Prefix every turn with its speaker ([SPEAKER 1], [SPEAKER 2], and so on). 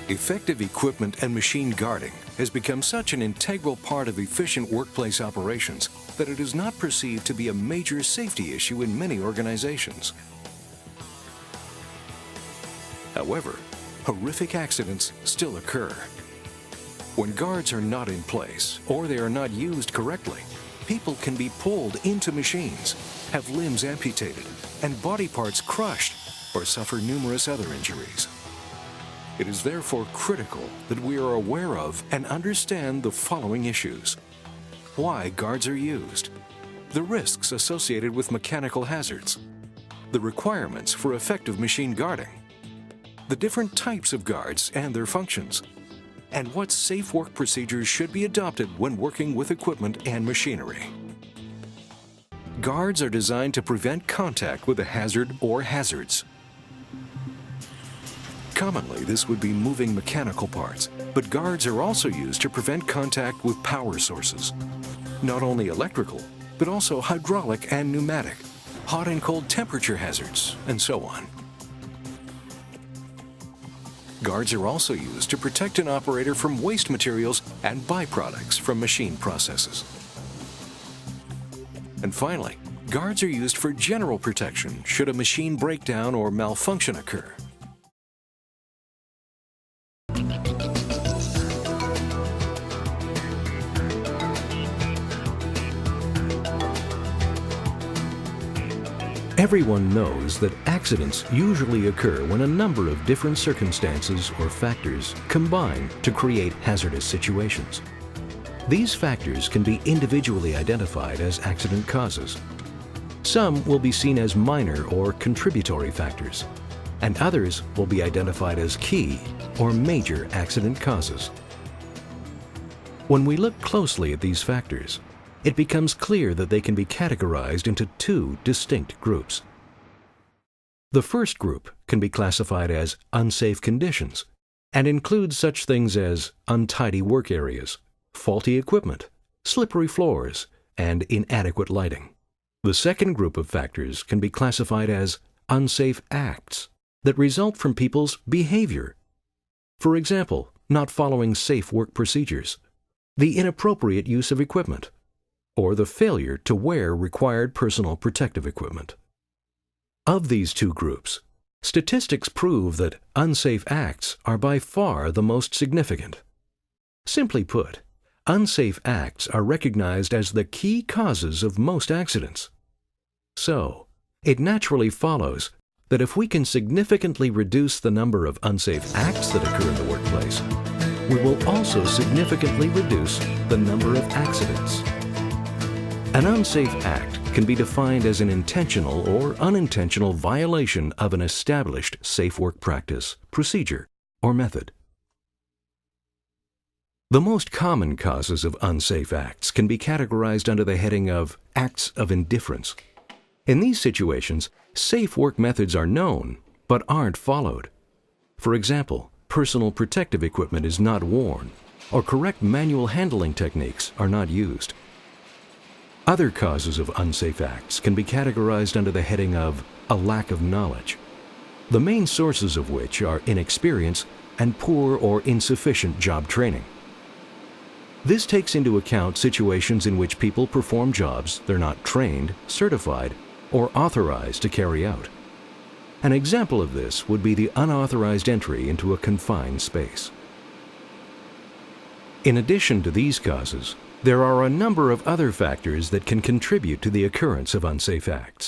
[SPEAKER 1] Effective equipment and machine guarding has become such an integral part of efficient workplace operations that it is not perceived to be a major safety issue in many organizations. However, horrific accidents still occur. When guards are not in place or they are not used correctly, people can be pulled into machines, have limbs amputated, and body parts crushed, or suffer numerous other injuries. It is therefore critical that we are aware of and understand the following issues: why guards are used, the risks associated with mechanical hazards, the requirements for effective machine guarding, the different types of guards and their functions, and what safe work procedures should be adopted when working with equipment and machinery. Guards are designed to prevent contact with a hazard or hazards. Commonly, this would be moving mechanical parts, but guards are also used to prevent contact with power sources. Not only electrical, but also hydraulic and pneumatic, hot and cold temperature hazards, and so on. Guards are also used to protect an operator from waste materials and byproducts from machine processes. And finally, guards are used for general protection should a machine breakdown or malfunction occur. Everyone knows that accidents usually occur when a number of different circumstances or factors combine to create hazardous situations. These factors can be individually identified as accident causes. Some will be seen as minor or contributory factors, and others will be identified as key or major accident causes. When we look closely at these factors, it becomes clear that they can be categorized into two distinct groups. The first group can be classified as unsafe conditions and includes such things as untidy work areas, faulty equipment, slippery floors, and inadequate lighting. The second group of factors can be classified as unsafe acts that result from people's behavior. For example, not following safe work procedures, the inappropriate use of equipment, or the failure to wear required personal protective equipment. Of these two groups, statistics prove that unsafe acts are by far the most significant. Simply put, unsafe acts are recognized as the key causes of most accidents. So, it naturally follows that if we can significantly reduce the number of unsafe acts that occur in the workplace, we will also significantly reduce the number of accidents. An unsafe act can be defined as an intentional or unintentional violation of an established safe work practice, procedure, or method. The most common causes of unsafe acts can be categorized under the heading of acts of indifference. In these situations, safe work methods are known but aren't followed. For example, personal protective equipment is not worn, or correct manual handling techniques are not used. Other causes of unsafe acts can be categorized under the heading of a lack of knowledge, the main sources of which are inexperience and poor or insufficient job training. This takes into account situations in which people perform jobs they're not trained, certified, or authorized to carry out. An example of this would be the unauthorized entry into a confined space. In addition to these causes, there are a number of other factors that can contribute to the occurrence of unsafe acts.